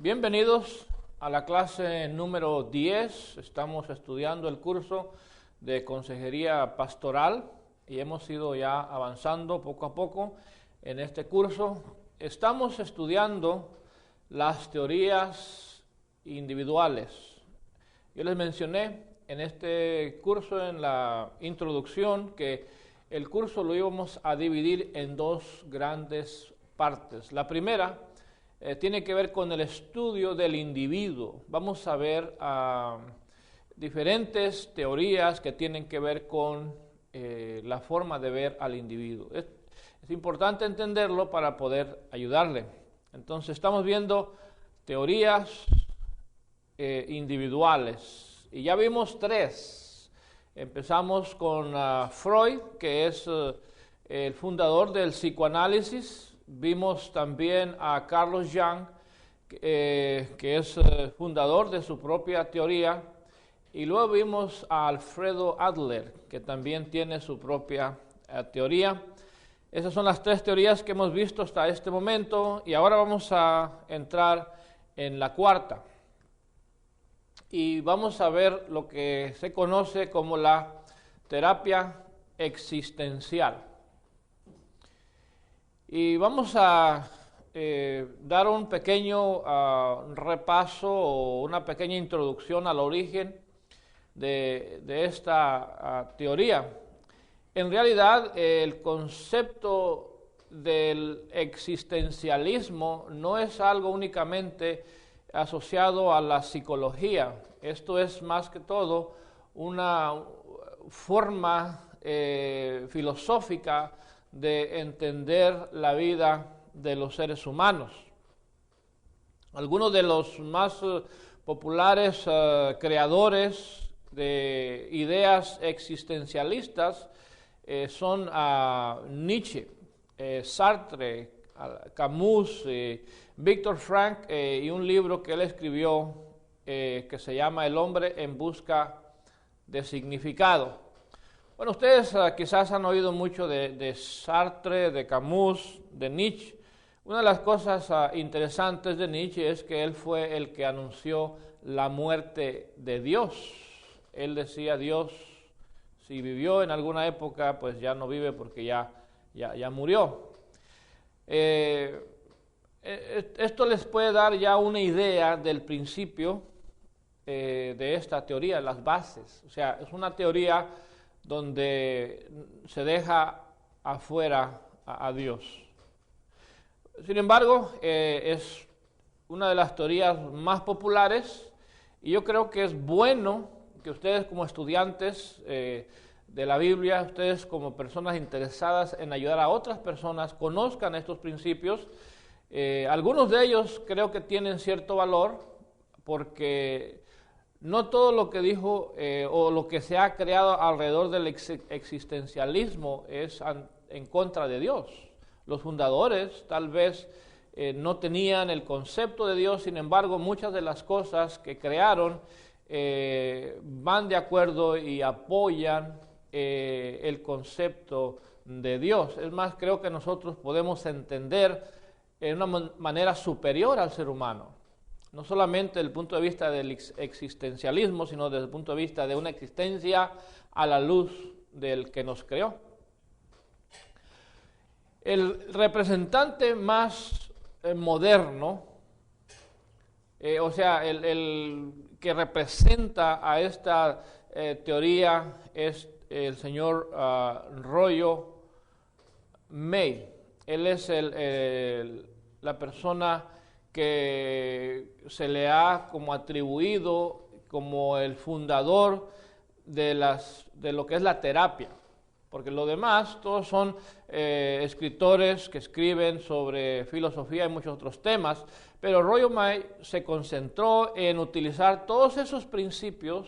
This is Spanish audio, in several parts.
Bienvenidos a la clase número 10. Estamos estudiando el curso de Consejería Pastoral y hemos ido ya avanzando poco a poco en este curso. Estamos estudiando las teorías individuales. Yo les mencioné en este curso, en la introducción, que el curso lo íbamos a dividir en dos grandes partes. La primera tiene que ver con el estudio del individuo. Vamos a ver diferentes teorías que tienen que ver con la forma de ver al individuo. Es importante entenderlo para poder ayudarle. Entonces estamos viendo teorías individuales y ya vimos tres. Empezamos con Freud, que es el fundador del psicoanálisis. Vimos también a Carlos Jung, que es fundador de su propia teoría, y luego vimos a Alfredo Adler, que también tiene su propia teoría. Esas son las tres teorías que hemos visto hasta este momento, y ahora vamos a entrar en la cuarta. Y vamos a ver lo que se conoce como la terapia existencial. Y vamos a dar un pequeño repaso o una pequeña introducción al origen de esta teoría. En realidad, el concepto del existencialismo no es algo únicamente asociado a la psicología. Esto es más que todo una forma filosófica de entender la vida de los seres humanos. Algunos de los más populares creadores de ideas existencialistas son Nietzsche, Sartre, Camus, Viktor Frankl, y un libro que él escribió que se llama El hombre en busca de significado. Bueno, ustedes quizás han oído mucho de Sartre, de Camus, de Nietzsche. Una de las cosas interesantes de Nietzsche es que él fue el que anunció la muerte de Dios. Él decía, Dios, si vivió en alguna época, pues ya no vive porque ya murió. Esto les puede dar ya una idea del principio de esta teoría, las bases. O sea, es una teoría donde se deja afuera a Dios. Sin embargo, es una de las teorías más populares y yo creo que es bueno que ustedes como estudiantes de la Biblia, ustedes como personas interesadas en ayudar a otras personas, conozcan estos principios. Algunos de ellos creo que tienen cierto valor porque no todo lo que dijo o lo que se ha creado alrededor del existencialismo es en contra de Dios. Los fundadores tal vez no tenían el concepto de Dios, sin embargo, muchas de las cosas que crearon van de acuerdo y apoyan el concepto de Dios. Es más, creo que nosotros podemos entender en una manera superior al ser humano. No solamente desde el punto de vista del existencialismo, sino desde el punto de vista de una existencia a la luz del que nos creó. El representante más moderno, o sea, el que representa a esta teoría es el señor Rollo May. Él es la persona que se le ha como atribuido como el fundador de lo que es la terapia, porque lo demás todos son escritores que escriben sobre filosofía y muchos otros temas, pero Rollo May se concentró en utilizar todos esos principios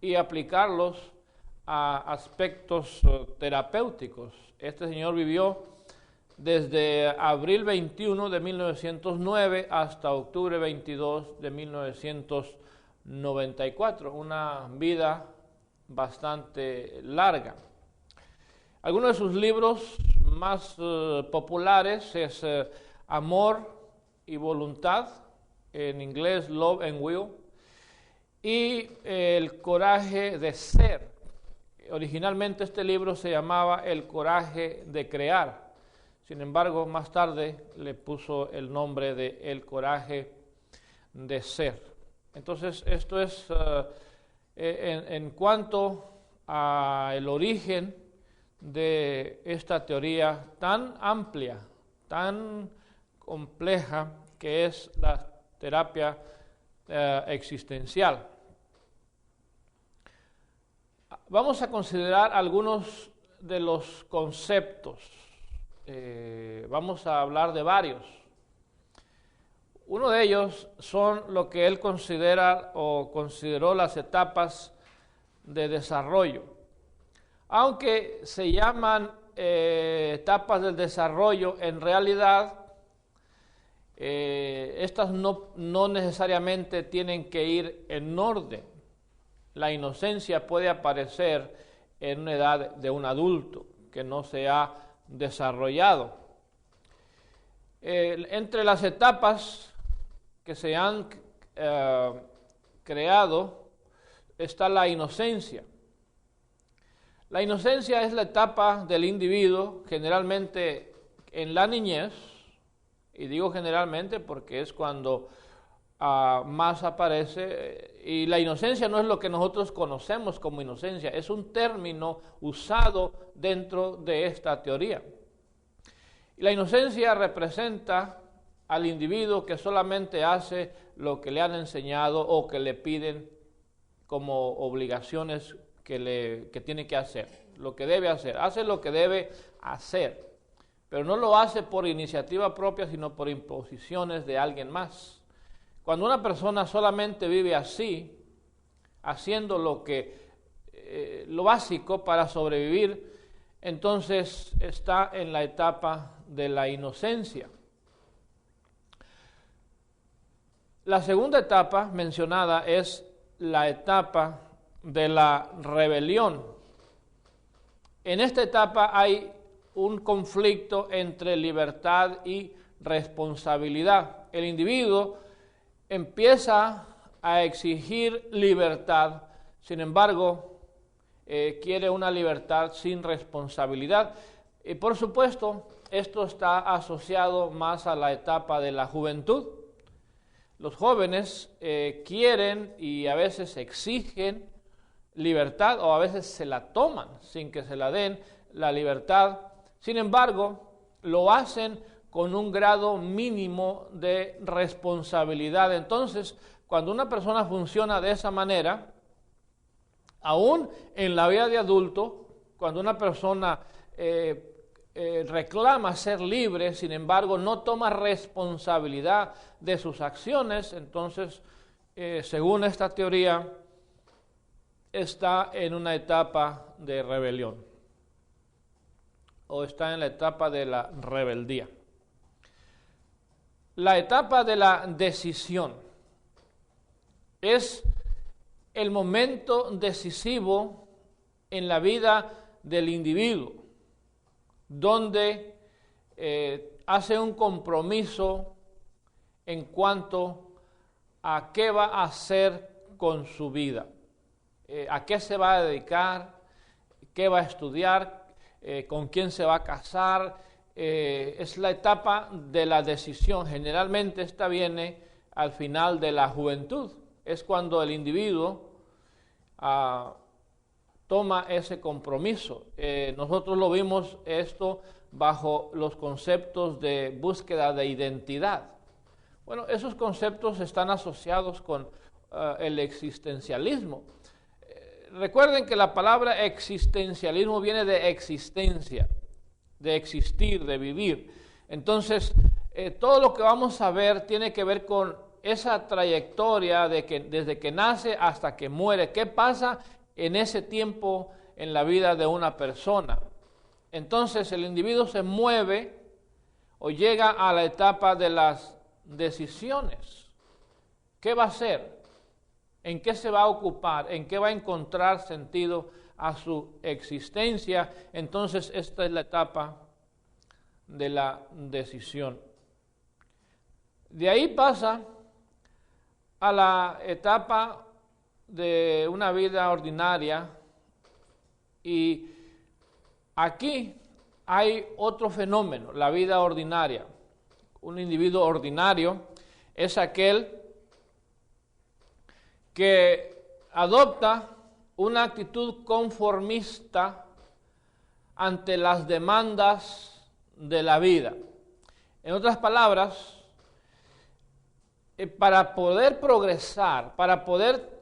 y aplicarlos a aspectos terapéuticos. Este señor vivió desde abril 21 de 1909 hasta octubre 22 de 1994, una vida bastante larga. Algunos de sus libros más populares es Amor y Voluntad, en inglés Love and Will, y El coraje de ser. Originalmente este libro se llamaba El coraje de crear. Sin embargo, más tarde le puso el nombre de El coraje de ser. Entonces, esto es en cuanto al origen de esta teoría tan amplia, tan compleja, que es la terapia existencial. Vamos a considerar algunos de los conceptos. Vamos a hablar de varios. Uno de ellos son lo que él considera o consideró las etapas de desarrollo. Aunque se llaman etapas del desarrollo, en realidad estas no necesariamente tienen que ir en orden. La inocencia puede aparecer en una edad de un adulto que no se ha desarrollado. Entre las etapas que se han creado está la inocencia. La inocencia es la etapa del individuo, generalmente en la niñez, y digo generalmente porque es cuando más aparece, y la inocencia no es lo que nosotros conocemos como inocencia, es un término usado dentro de esta teoría. Y la inocencia representa al individuo que solamente hace lo que le han enseñado o que le piden como obligaciones que tiene que hacer, lo que debe hacer, hace lo que debe hacer, pero no lo hace por iniciativa propia, sino por imposiciones de alguien más. Cuando una persona solamente vive así, haciendo lo básico para sobrevivir, entonces está en la etapa de la inocencia. La segunda etapa mencionada es la etapa de la rebelión. En esta etapa hay un conflicto entre libertad y responsabilidad. El individuo empieza a exigir libertad, sin embargo, quiere una libertad sin responsabilidad. Y por supuesto, esto está asociado más a la etapa de la juventud. Los jóvenes quieren y a veces exigen libertad o a veces se la toman sin que se la den la libertad. Sin embargo, lo hacen con un grado mínimo de responsabilidad. Entonces, cuando una persona funciona de esa manera, aún en la vida de adulto, cuando una persona reclama ser libre, sin embargo, no toma responsabilidad de sus acciones, entonces, según esta teoría, está en una etapa de rebelión o está en la etapa de la rebeldía. La etapa de la decisión es el momento decisivo en la vida del individuo, donde hace un compromiso en cuanto a qué va a hacer con su vida, a qué se va a dedicar, qué va a estudiar, con quién se va a casar. Es la etapa de la decisión. Generalmente esta viene al final de la juventud. Es cuando el individuo toma ese compromiso. Nosotros lo vimos esto bajo los conceptos de búsqueda de identidad. Bueno, esos conceptos están asociados con el existencialismo. Recuerden que la palabra existencialismo viene de existencia, de existir, de vivir. Entonces, todo lo que vamos a ver tiene que ver con esa trayectoria de que desde que nace hasta que muere. ¿Qué pasa en ese tiempo en la vida de una persona? Entonces, el individuo se mueve o llega a la etapa de las decisiones. ¿Qué va a hacer? ¿En qué se va a ocupar? ¿En qué va a encontrar sentido a su existencia? Entonces, esta es la etapa de la decisión. De ahí pasa a la etapa de una vida ordinaria, y aquí hay otro fenómeno, la vida ordinaria. Un individuo ordinario es aquel que adopta una actitud conformista ante las demandas de la vida. En otras palabras, para poder progresar, para poder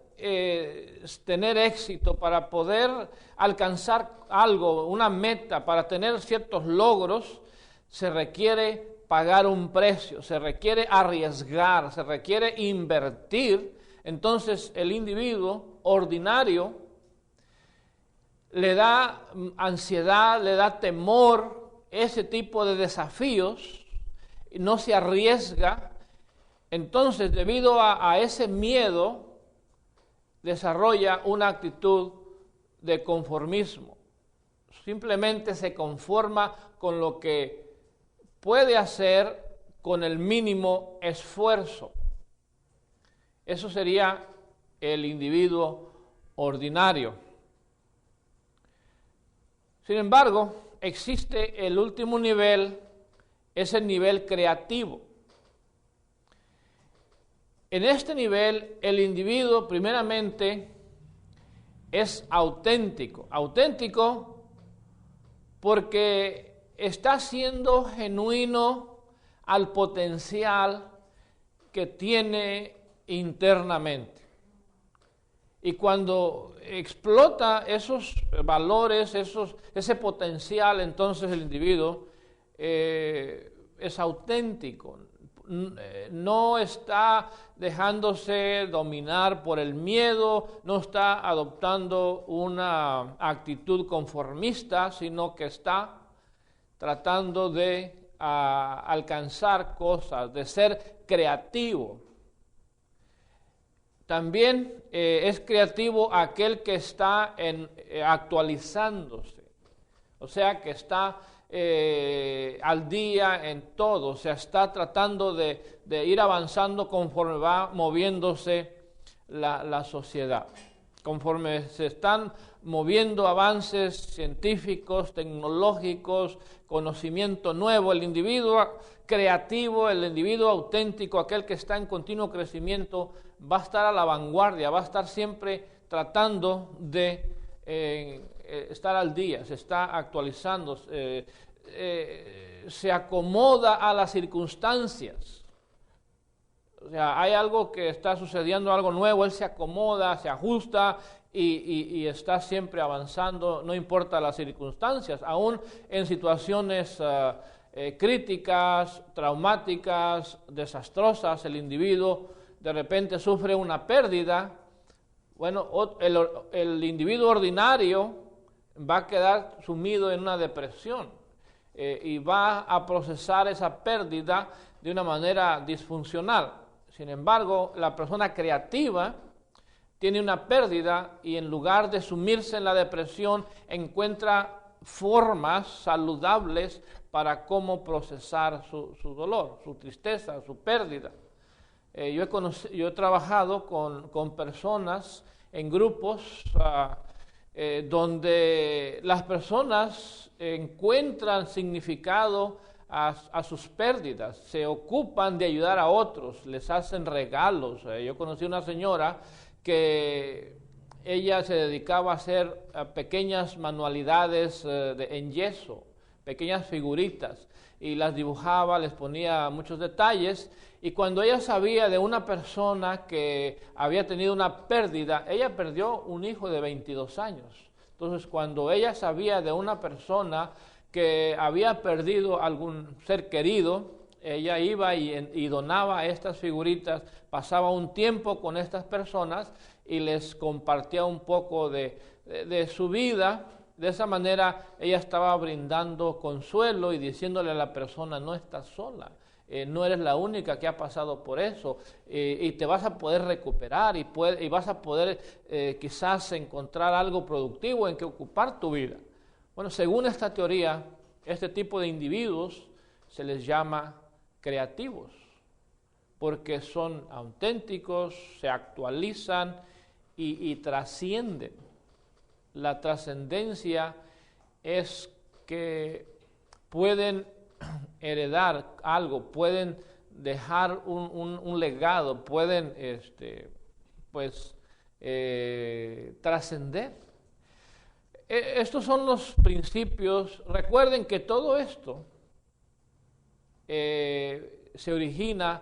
tener éxito, para poder alcanzar algo, una meta, para tener ciertos logros, se requiere pagar un precio, se requiere arriesgar, se requiere invertir. Entonces el individuo ordinario le da ansiedad, le da temor ese tipo de desafíos, no se arriesga. Entonces, debido a ese miedo, desarrolla una actitud de conformismo. Simplemente se conforma con lo que puede hacer con el mínimo esfuerzo. Eso sería el individuo ordinario. Sin embargo, existe el último nivel, es el nivel creativo. En este nivel, el individuo primeramente es auténtico. Auténtico porque está siendo genuino al potencial que tiene internamente. Y cuando explota esos valores, ese potencial, entonces el individuo es auténtico. No está dejándose dominar por el miedo, no está adoptando una actitud conformista, sino que está tratando de alcanzar cosas, de ser creativo. También es creativo aquel que está actualizándose, o sea, que está al día en todo, o sea, está tratando de ir avanzando conforme va moviéndose la sociedad. Conforme se están moviendo avances científicos, tecnológicos, conocimiento nuevo, el individuo creativo, el individuo auténtico, aquel que está en continuo crecimiento, va a estar a la vanguardia, va a estar siempre tratando de estar al día, se está actualizando, se acomoda a las circunstancias. O sea, hay algo que está sucediendo, algo nuevo, él se acomoda, se ajusta y está siempre avanzando, no importa las circunstancias, aún en situaciones críticas, traumáticas, desastrosas, el individuo de repente sufre una pérdida. Bueno, el individuo ordinario va a quedar sumido en una depresión y va a procesar esa pérdida de una manera disfuncional. Sin embargo, la persona creativa tiene una pérdida y en lugar de sumirse en la depresión, encuentra formas saludables para cómo procesar su dolor, su tristeza, su pérdida. Yo he trabajado con personas en grupos donde las personas encuentran significado a sus pérdidas, se ocupan de ayudar a otros, les hacen regalos. Yo conocí una señora que ella se dedicaba a hacer pequeñas manualidades en yeso, pequeñas figuritas, y las dibujaba, les ponía muchos detalles, y cuando ella sabía de una persona que había tenido una pérdida, ella perdió un hijo de 22 años. Entonces, cuando ella sabía de una persona que había perdido algún ser querido, ella iba y donaba estas figuritas, pasaba un tiempo con estas personas y les compartía un poco de su vida. De esa manera ella estaba brindando consuelo y diciéndole a la persona: no estás sola, no eres la única que ha pasado por eso, y te vas a poder recuperar y vas a poder quizás encontrar algo productivo en que ocupar tu vida. Bueno, según esta teoría, este tipo de individuos se les llama creativos, porque son auténticos, se actualizan y trascienden. La trascendencia es que pueden heredar algo, pueden dejar un legado, pueden trascender. Estos son los principios. Recuerden que todo esto se origina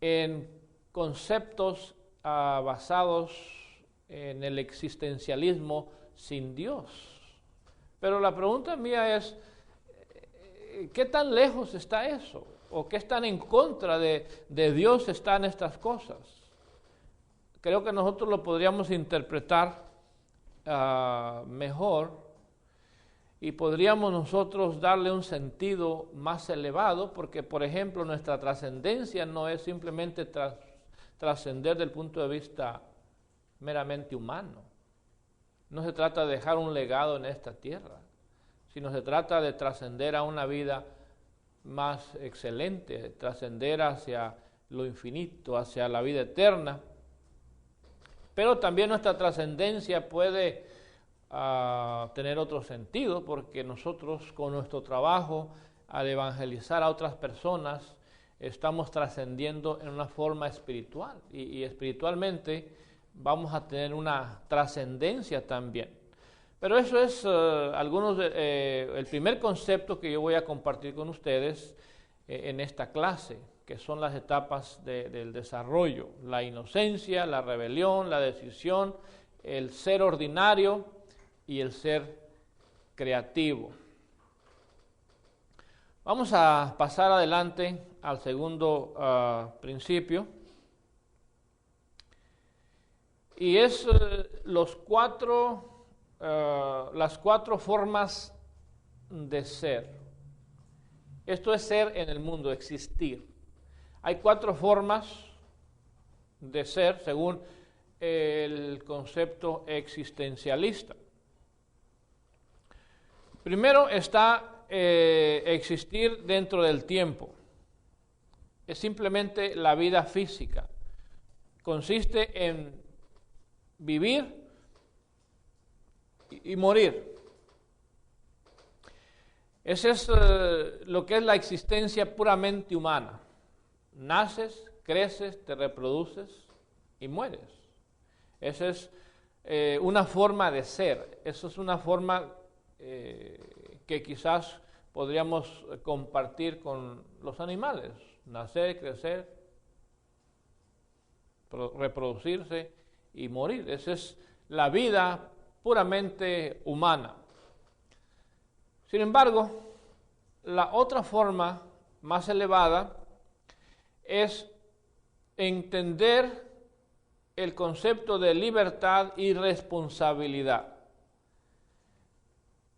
en conceptos basados en el existencialismo sin Dios. Pero la pregunta mía es, ¿qué tan lejos está eso? ¿O qué tan en contra de Dios están estas cosas? Creo que nosotros lo podríamos interpretar mejor y podríamos nosotros darle un sentido más elevado, porque, por ejemplo, nuestra trascendencia no es simplemente trascender del punto de vista meramente humano. No se trata de dejar un legado en esta tierra, sino se trata de trascender a una vida más excelente, trascender hacia lo infinito, hacia la vida eterna. Pero también nuestra trascendencia puede tener otro sentido, porque nosotros con nuestro trabajo, al evangelizar a otras personas, estamos trascendiendo en una forma espiritual, y espiritualmente vamos a tener una trascendencia también. Pero eso es el primer concepto que yo voy a compartir con ustedes en esta clase, que son las etapas del desarrollo: la inocencia, la rebelión, la decisión, el ser ordinario y el ser creativo. Vamos a pasar adelante al segundo principio, y es las cuatro formas de ser. Esto es ser en el mundo, existir. Hay 4 formas de ser según el concepto existencialista. Primero está existir dentro del tiempo. Es simplemente la vida física. Consiste en vivir y morir. Ese es lo que es la existencia puramente humana. Naces, creces, te reproduces y mueres. Esa es una forma de ser. Eso es una forma que quizás podríamos compartir con los animales. Nacer, crecer, reproducirse y morir. Esa es la vida puramente humana. Sin embargo, la otra forma más elevada es entender el concepto de libertad y responsabilidad.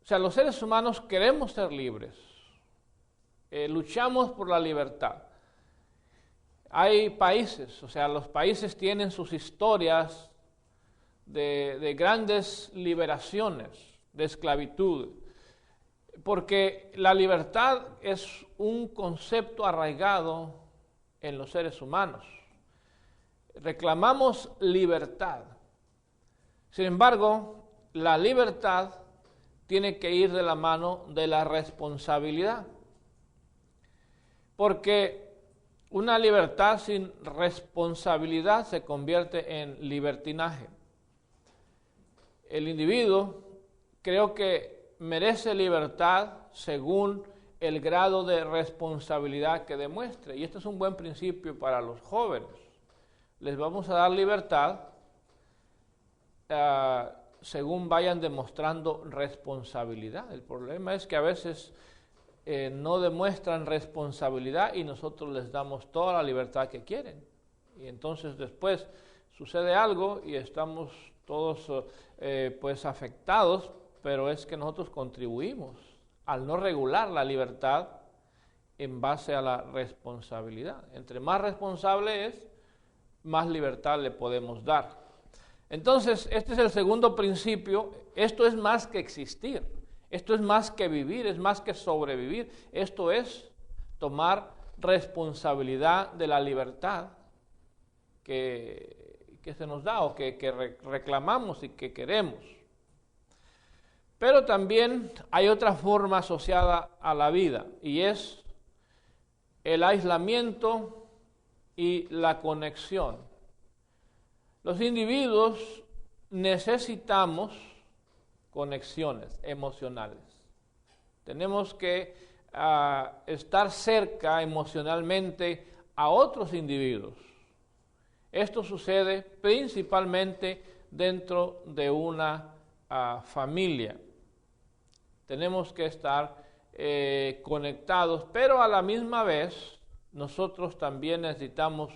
O sea, los seres humanos queremos ser libres, luchamos por la libertad. Hay países, o sea, los países tienen sus historias de grandes liberaciones, de esclavitud, porque la libertad es un concepto arraigado en los seres humanos. Reclamamos libertad. Sin embargo, la libertad tiene que ir de la mano de la responsabilidad, porque una libertad sin responsabilidad se convierte en libertinaje. El individuo, creo que merece libertad según el grado de responsabilidad que demuestre, y este es un buen principio para los jóvenes. Les vamos a dar libertad según vayan demostrando responsabilidad. El problema es que a veces no demuestran responsabilidad y nosotros les damos toda la libertad que quieren. Y entonces después sucede algo y estamos todos afectados, pero es que nosotros contribuimos al no regular la libertad en base a la responsabilidad. Entre más responsable es, más libertad le podemos dar. Entonces, este es el segundo principio. Esto es más que existir, esto es más que vivir, es más que sobrevivir. Esto es tomar responsabilidad de la libertad que se nos da o que reclamamos y que queremos. Pero también hay otra forma asociada a la vida, y es el aislamiento y la conexión. Los individuos necesitamos conexiones emocionales. Tenemos que estar cerca emocionalmente a otros individuos. Esto sucede principalmente dentro de una familia. Tenemos que estar conectados, pero a la misma vez nosotros también necesitamos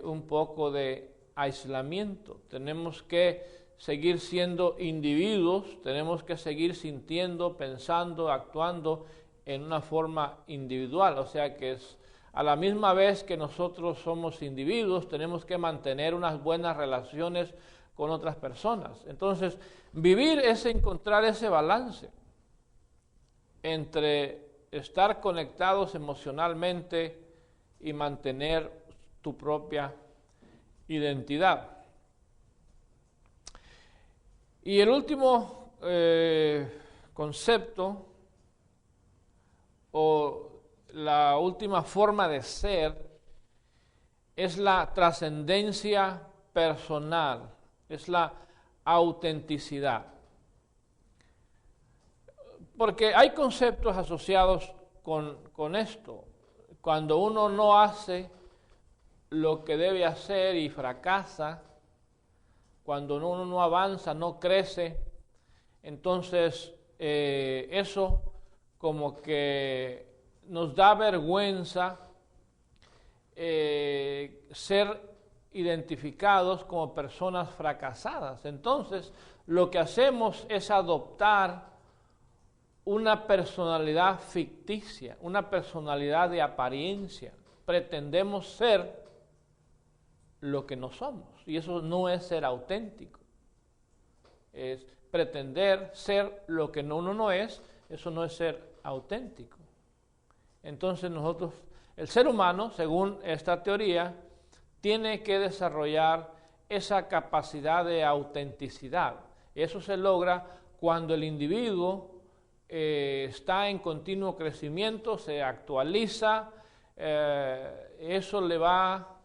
un poco de aislamiento. Tenemos que seguir siendo individuos, tenemos que seguir sintiendo, pensando, actuando en una forma individual. O sea que es a la misma vez que nosotros somos individuos, tenemos que mantener unas buenas relaciones con otras personas. Entonces, vivir es encontrar ese balance entre estar conectados emocionalmente y mantener tu propia identidad. Y el último concepto o la última forma de ser es la trascendencia personal, es la autenticidad. Porque hay conceptos asociados con esto. Cuando uno no hace lo que debe hacer y fracasa, cuando uno no avanza, no crece, entonces eso como que nos da vergüenza ser identificados como personas fracasadas. Entonces, lo que hacemos es adoptar una personalidad ficticia, una personalidad de apariencia. Pretendemos ser lo que no somos, y eso no es ser auténtico. Es pretender ser lo que uno no es, eso no es ser auténtico. Entonces nosotros, el ser humano, según esta teoría, tiene que desarrollar esa capacidad de autenticidad. Eso se logra cuando el individuo está en continuo crecimiento, se actualiza, eso le va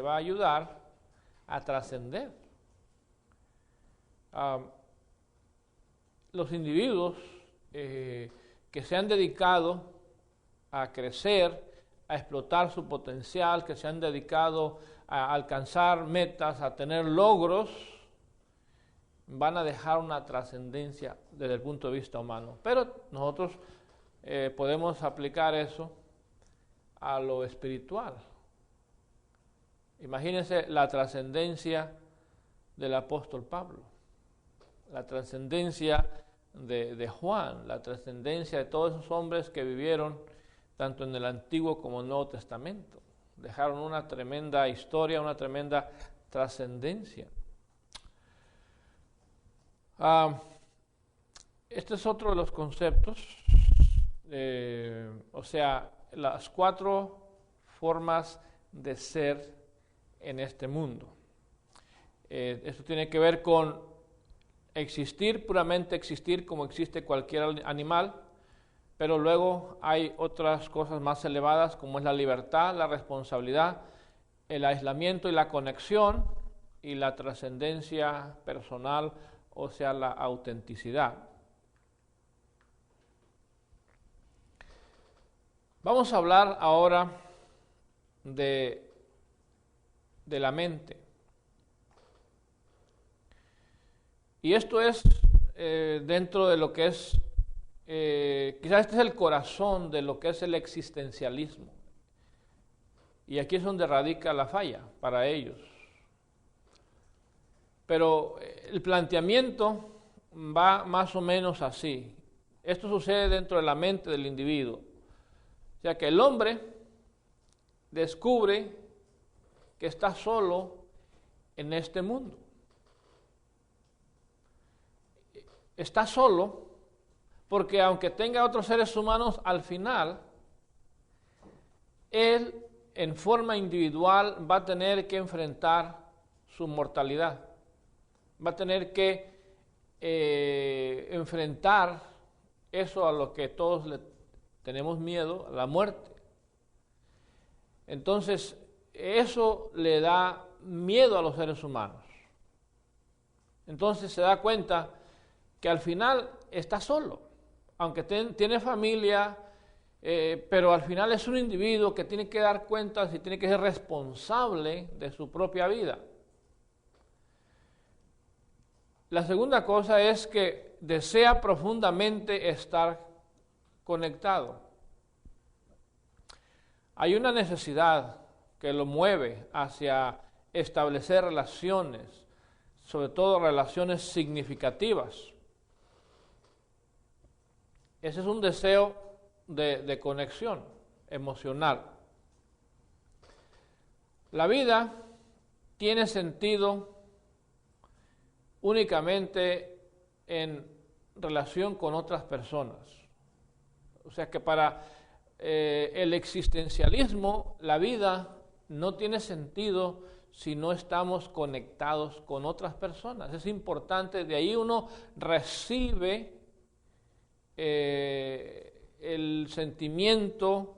a ayudar a trascender. Los individuos que se han dedicado a crecer, a explotar su potencial, que se han dedicado a alcanzar metas, a tener logros, van a dejar una trascendencia desde el punto de vista humano. Pero nosotros podemos aplicar eso a lo espiritual. Imagínense la trascendencia del apóstol Pablo, la trascendencia de Juan, la trascendencia de todos esos hombres que vivieron tanto en el Antiguo como en el Nuevo Testamento. Dejaron una tremenda historia, una tremenda trascendencia. Este es otro de los conceptos, o sea, las 4 formas de ser en este mundo. Esto tiene que ver con existir, puramente existir como existe cualquier animal, pero luego hay otras cosas más elevadas como es la libertad, la responsabilidad, el aislamiento y la conexión y la trascendencia personal, o sea, la autenticidad. Vamos a hablar ahora de la mente. Y esto es dentro de lo que es, quizás este es el corazón de lo que es el existencialismo. Y aquí es donde radica la falla para ellos. Pero el planteamiento va más o menos así. Esto sucede dentro de la mente del individuo. O sea que el hombre descubre que está solo en este mundo. Está solo porque aunque tenga otros seres humanos, al final, él en forma individual va a tener que enfrentar su mortalidad, va a tener que enfrentar eso a lo que todos le tenemos miedo, la muerte. Entonces, eso le da miedo a los seres humanos. Entonces se da cuenta que al final está solo, aunque tiene familia, pero al final es un individuo que tiene que dar cuentas y tiene que ser responsable de su propia vida. La segunda cosa es que desea profundamente estar conectado. Hay una necesidad que lo mueve hacia establecer relaciones, sobre todo relaciones significativas. Ese es un deseo de conexión emocional. La vida tiene sentido únicamente en relación con otras personas. O sea que para el existencialismo, la vida no tiene sentido si no estamos conectados con otras personas. Es importante, de ahí uno recibe el sentimiento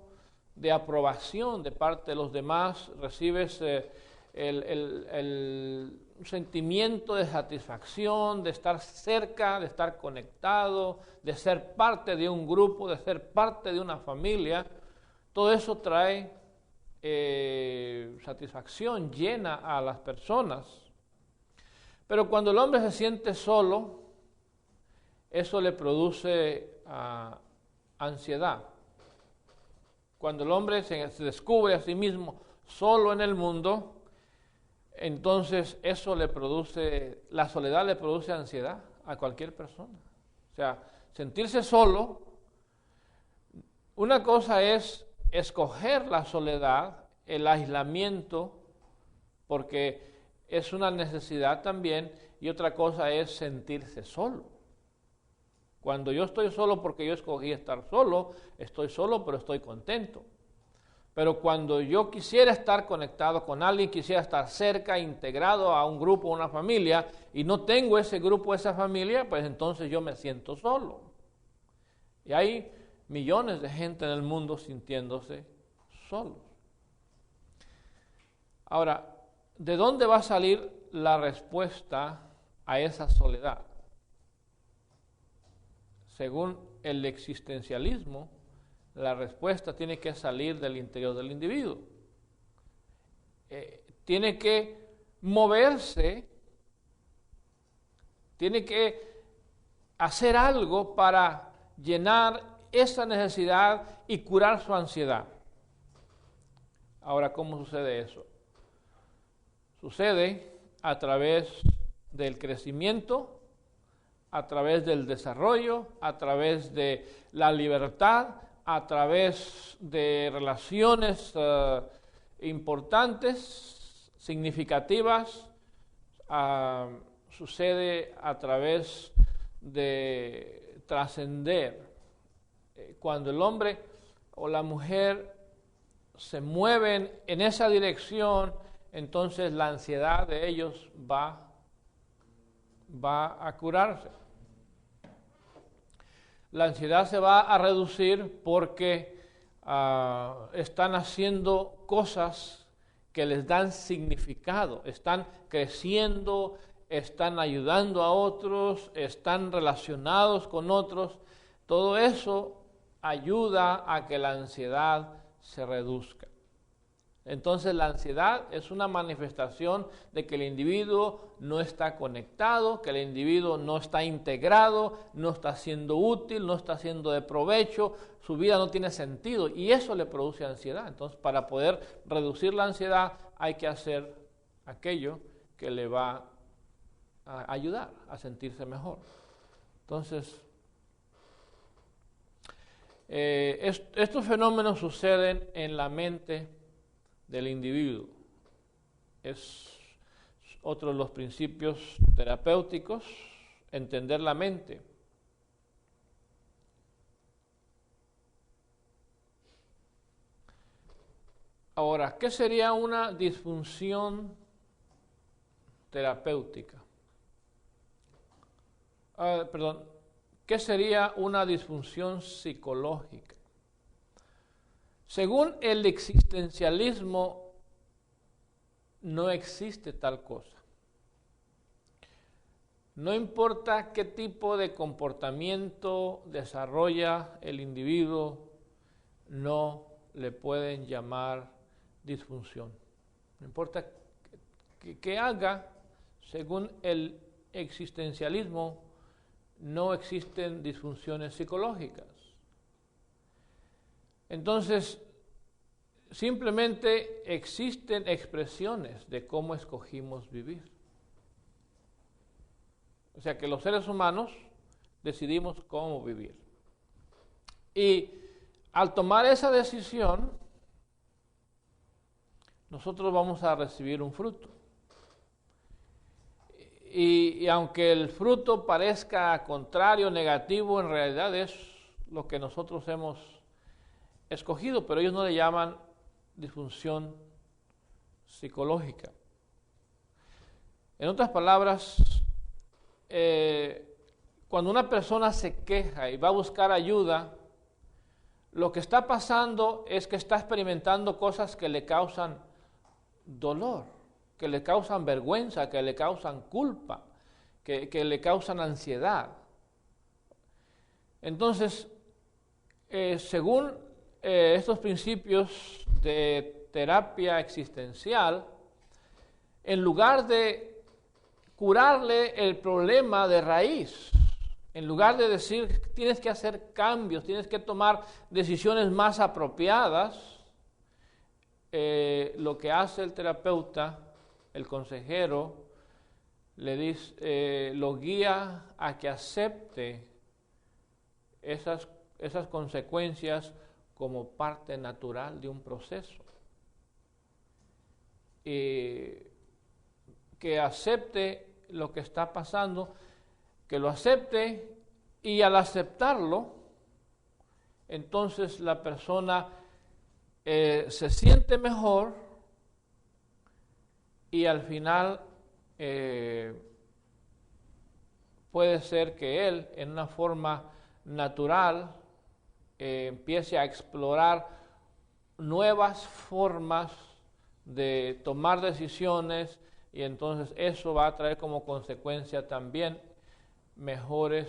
de aprobación de parte de los demás, recibes el sentimiento de satisfacción, de estar cerca, de estar conectado, de ser parte de un grupo, de ser parte de una familia. Todo eso trae satisfacción, llena a las personas. Pero cuando el hombre se siente solo, eso le produce ansiedad. Cuando el hombre se descubre a sí mismo solo en el mundo, entonces eso le produce, la soledad le produce ansiedad a cualquier persona. O sea, sentirse solo, una cosa es escoger la soledad, el aislamiento, porque es una necesidad también, y otra cosa es sentirse solo. Cuando yo estoy solo porque yo escogí estar solo, estoy solo pero estoy contento. Pero cuando yo quisiera estar conectado con alguien, quisiera estar cerca, integrado a un grupo, a una familia, y no tengo ese grupo, esa familia, pues entonces yo me siento solo. Y hay millones de gente en el mundo sintiéndose solos. Ahora, ¿de dónde va a salir la respuesta a esa soledad? Según el existencialismo, la respuesta tiene que salir del interior del individuo. Tiene que moverse, tiene que hacer algo para llenar esa necesidad y curar su ansiedad. Ahora, ¿cómo sucede eso? Sucede a través del crecimiento, a través del desarrollo, a través de la libertad, a través de relaciones importantes, significativas, sucede a través de trascender. Cuando el hombre o la mujer se mueven en esa dirección, entonces la ansiedad de ellos va a curarse. La ansiedad se va a reducir porque están haciendo cosas que les dan significado, están creciendo, están ayudando a otros, están relacionados con otros. Todo eso ayuda a que la ansiedad se reduzca. Entonces la ansiedad es una manifestación de que el individuo no está conectado, que el individuo no está integrado, no está siendo útil, no está siendo de provecho, su vida no tiene sentido y eso le produce ansiedad. Entonces para poder reducir la ansiedad hay que hacer aquello que le va a ayudar a sentirse mejor. Entonces, estos fenómenos suceden en la mente del individuo. Es otro de los principios terapéuticos, entender la mente. Ahora, ¿qué sería una disfunción terapéutica? ¿Qué sería una disfunción psicológica? Según el existencialismo, no existe tal cosa. No importa qué tipo de comportamiento desarrolla el individuo, no le pueden llamar disfunción. No importa qué haga, según el existencialismo, no existen disfunciones psicológicas. Entonces, simplemente existen expresiones de cómo escogimos vivir. O sea que los seres humanos decidimos cómo vivir. Y al tomar esa decisión, nosotros vamos a recibir un fruto. Y aunque el fruto parezca contrario, negativo, en realidad es lo que nosotros hemos escogido, pero ellos no le llaman disfunción psicológica. En otras palabras, cuando una persona se queja y va a buscar ayuda, lo que está pasando es que está experimentando cosas que le causan dolor, que le causan vergüenza, que le causan culpa, que le causan ansiedad. Entonces, según estos principios de terapia existencial, en lugar de curarle el problema de raíz, en lugar de decir tienes que hacer cambios, tienes que tomar decisiones más apropiadas, lo que hace el terapeuta, el consejero, le dice, lo guía a que acepte esas consecuencias como parte natural de un proceso. Que acepte lo que está pasando, que lo acepte, y al aceptarlo, entonces la persona se siente mejor y al final puede ser que él, en una forma natural, empiece a explorar nuevas formas de tomar decisiones, y entonces eso va a traer como consecuencia también mejores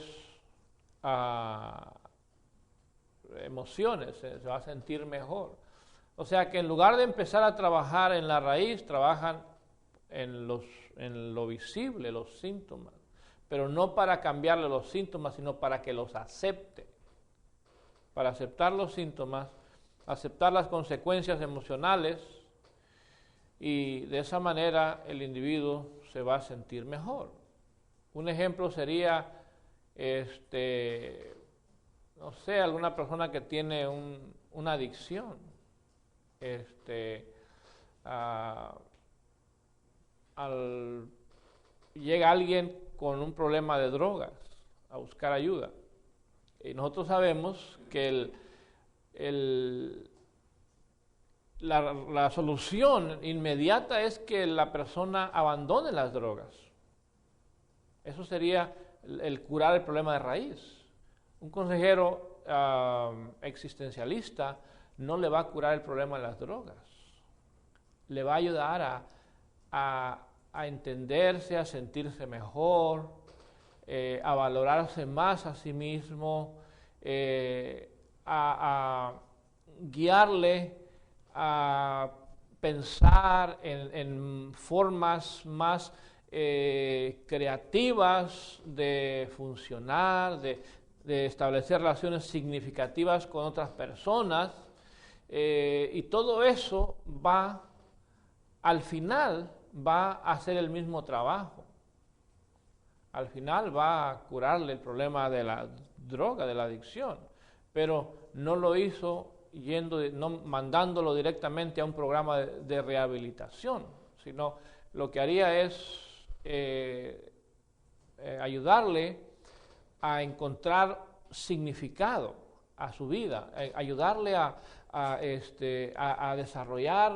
emociones, se va a sentir mejor. O sea que en lugar de empezar a trabajar en la raíz, trabajan en lo visible, los síntomas, pero no para cambiarle los síntomas, sino para que los acepte. Para aceptar los síntomas, aceptar las consecuencias emocionales, y de esa manera el individuo se va a sentir mejor. Un ejemplo sería, no sé, alguna persona que tiene una adicción. Llega alguien con un problema de drogas a buscar ayuda. Y nosotros sabemos que la solución inmediata es que la persona abandone las drogas. Eso sería el curar el problema de raíz. Un consejero existencialista no le va a curar el problema de las drogas. Le va a ayudar a entenderse, a sentirse mejor, a valorarse más a sí mismo, a guiarle a pensar en formas más creativas de funcionar, de establecer relaciones significativas con otras personas, y todo eso al final va a hacer el mismo trabajo. Al final va a curarle el problema de la droga, de la adicción, pero no lo hizo no mandándolo directamente a un programa de rehabilitación, sino lo que haría es ayudarle a encontrar significado a su vida, ayudarle a desarrollar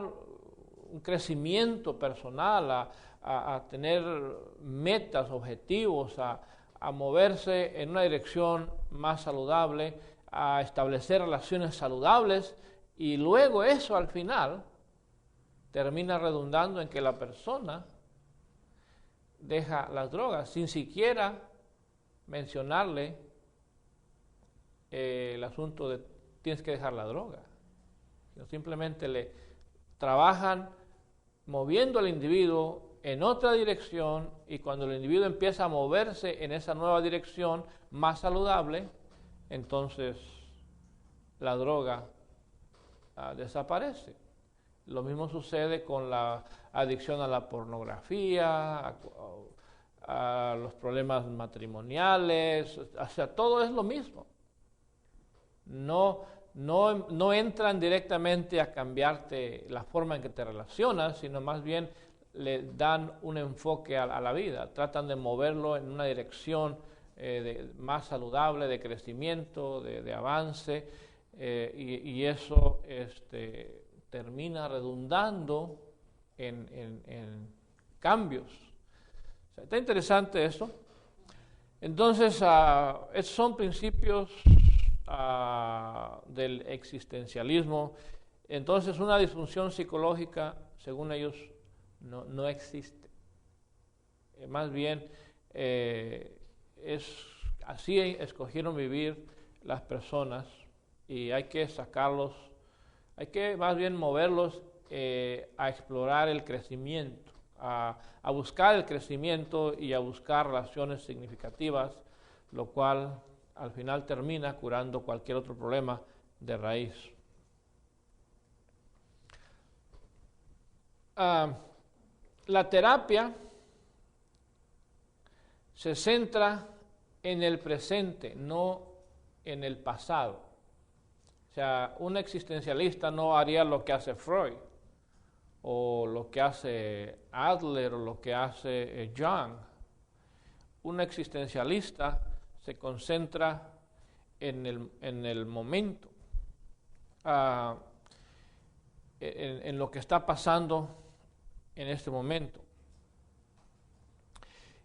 un crecimiento personal, a tener metas, objetivos, a moverse en una dirección más saludable, a establecer relaciones saludables, y luego eso al final termina redundando en que la persona deja las drogas sin siquiera mencionarle el asunto de tienes que dejar la droga. Simplemente le trabajan moviendo al individuo en otra dirección, y cuando el individuo empieza a moverse en esa nueva dirección más saludable, entonces la droga desaparece. Lo mismo sucede con la adicción a la pornografía, a los problemas matrimoniales, o sea, todo es lo mismo. No entran directamente a cambiarte la forma en que te relacionas, sino más bien le dan un enfoque a la vida, tratan de moverlo en una dirección más saludable, de crecimiento, de avance, y eso termina redundando en cambios. O sea, está interesante esto. Entonces, esos son principios del existencialismo. Entonces, una disfunción psicológica, según ellos, no existe. Más bien, así escogieron vivir las personas, y hay que sacarlos, hay que más bien moverlos a explorar el crecimiento, a buscar el crecimiento y a buscar relaciones significativas, lo cual al final termina curando cualquier otro problema de raíz. La terapia se centra en el presente, no en el pasado. O sea, un existencialista no haría lo que hace Freud, o lo que hace Adler, o lo que hace Jung. Un existencialista se concentra en el momento, en lo que está pasando en este momento.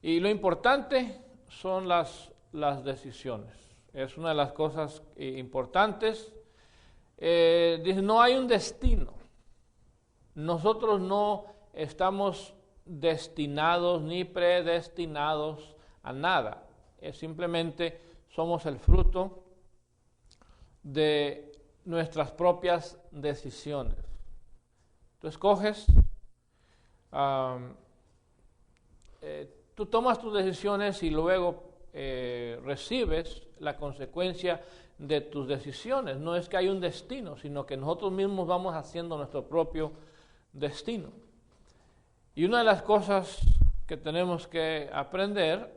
Y lo importante son las decisiones. Es una de las cosas importantes. Dice, no hay un destino. Nosotros no estamos destinados ni predestinados a nada. Simplemente somos el fruto de nuestras propias decisiones. Tú escoges, tú tomas tus decisiones y luego recibes la consecuencia de tus decisiones. No es que hay un destino, sino que nosotros mismos vamos haciendo nuestro propio destino. Y una de las cosas que tenemos que aprender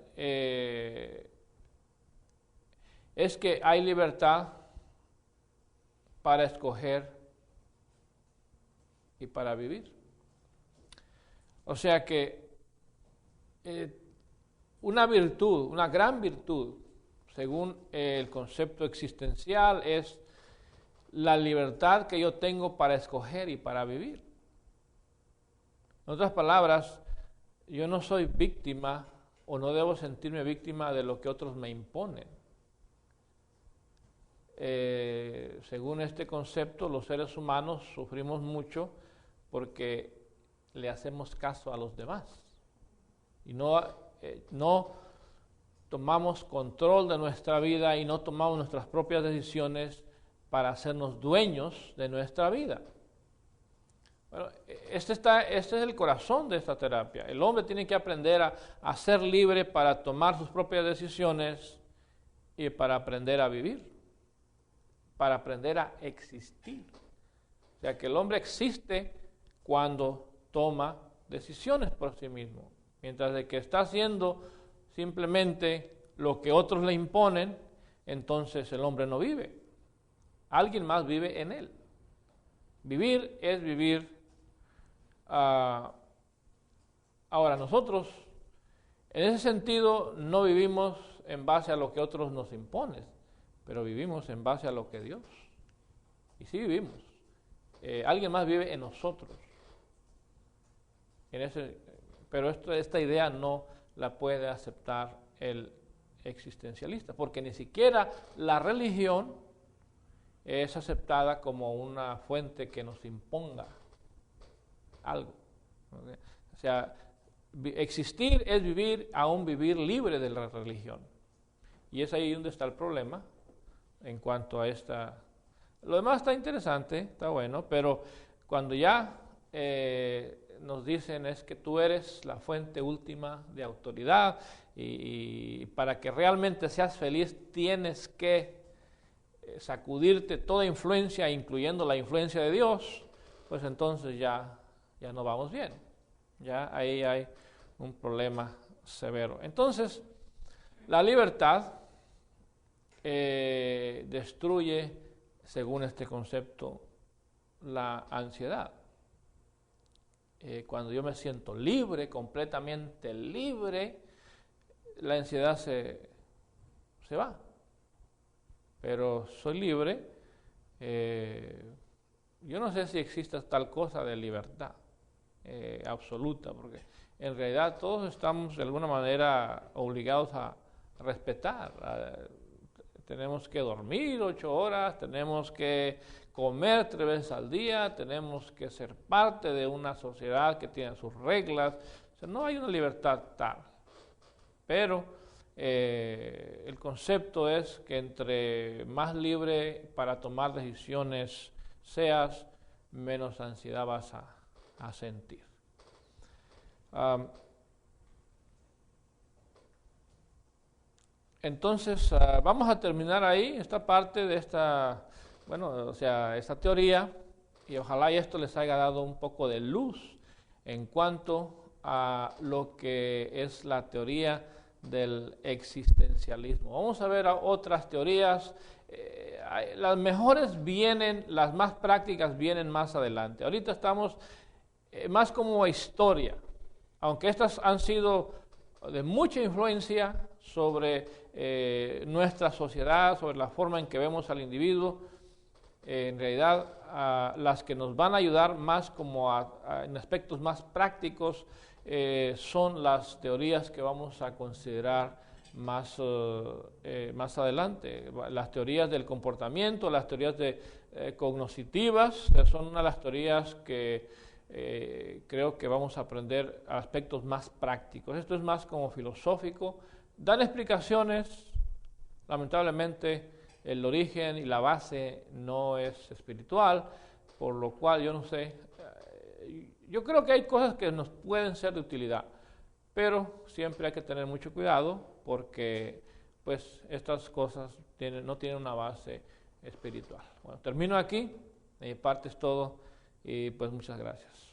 es que hay libertad para escoger y para vivir. O sea que una virtud, una gran virtud, según el concepto existencial, es la libertad que yo tengo para escoger y para vivir. En otras palabras, yo no soy víctima o no debo sentirme víctima de lo que otros me imponen. Según este concepto, los seres humanos sufrimos mucho porque le hacemos caso a los demás y no tomamos control de nuestra vida y no tomamos nuestras propias decisiones para hacernos dueños de nuestra vida. Bueno, este es el corazón de esta terapia. El hombre tiene que aprender a ser libre para tomar sus propias decisiones y para aprender a vivir, para aprender a existir. O sea, que el hombre existe cuando toma decisiones por sí mismo, mientras de que está haciendo simplemente lo que otros le imponen, entonces el hombre no vive. Alguien más vive en él. Vivir es vivir. Ahora, nosotros, en ese sentido, no vivimos en base a lo que otros nos imponen, pero vivimos en base a lo que Dios Y sí vivimos. Alguien más vive en nosotros. Pero esta idea no la puede aceptar el existencialista, porque ni siquiera la religión es aceptada como una fuente que nos imponga algo. ¿Okay? O sea, existir es vivir, aún vivir libre de la religión. Y es ahí donde está el problema en cuanto a esta. Lo demás está interesante, está bueno, pero cuando ya nos dicen es que tú eres la fuente última de autoridad y para que realmente seas feliz tienes que sacudirte toda influencia, incluyendo la influencia de Dios, pues entonces ya no vamos bien. Ya ahí hay un problema severo. Entonces, la libertad destruye, según este concepto, la ansiedad. Cuando yo me siento libre, completamente libre, la ansiedad se va. Pero soy libre, yo no sé si existe tal cosa de libertad absoluta, porque en realidad todos estamos de alguna manera obligados a respetar. Tenemos que dormir 8 horas, tenemos que comer 3 veces al día, tenemos que ser parte de una sociedad que tiene sus reglas. O sea, no hay una libertad tal. Pero el concepto es que entre más libre para tomar decisiones seas, menos ansiedad vas a sentir. Entonces, vamos a terminar ahí esta parte de esta teoría, y ojalá esto les haya dado un poco de luz en cuanto a lo que es la teoría del existencialismo. Vamos a ver otras teorías. Las mejores vienen, las más prácticas vienen más adelante. Ahorita estamos más como historia, aunque estas han sido de mucha influencia sobre nuestra sociedad, sobre la forma en que vemos al individuo. En realidad, las que nos van a ayudar más como en aspectos más prácticos son las teorías que vamos a considerar más adelante. Las teorías del comportamiento, las teorías cognitivas, son una de las teorías que creo que vamos a aprender aspectos más prácticos. Esto es más como filosófico. Dan explicaciones, lamentablemente el origen y la base no es espiritual, por lo cual yo no sé, yo creo que hay cosas que nos pueden ser de utilidad, pero siempre hay que tener mucho cuidado porque pues estas cosas no tienen una base espiritual. Bueno, termino aquí, de mi parte es todo y pues muchas gracias.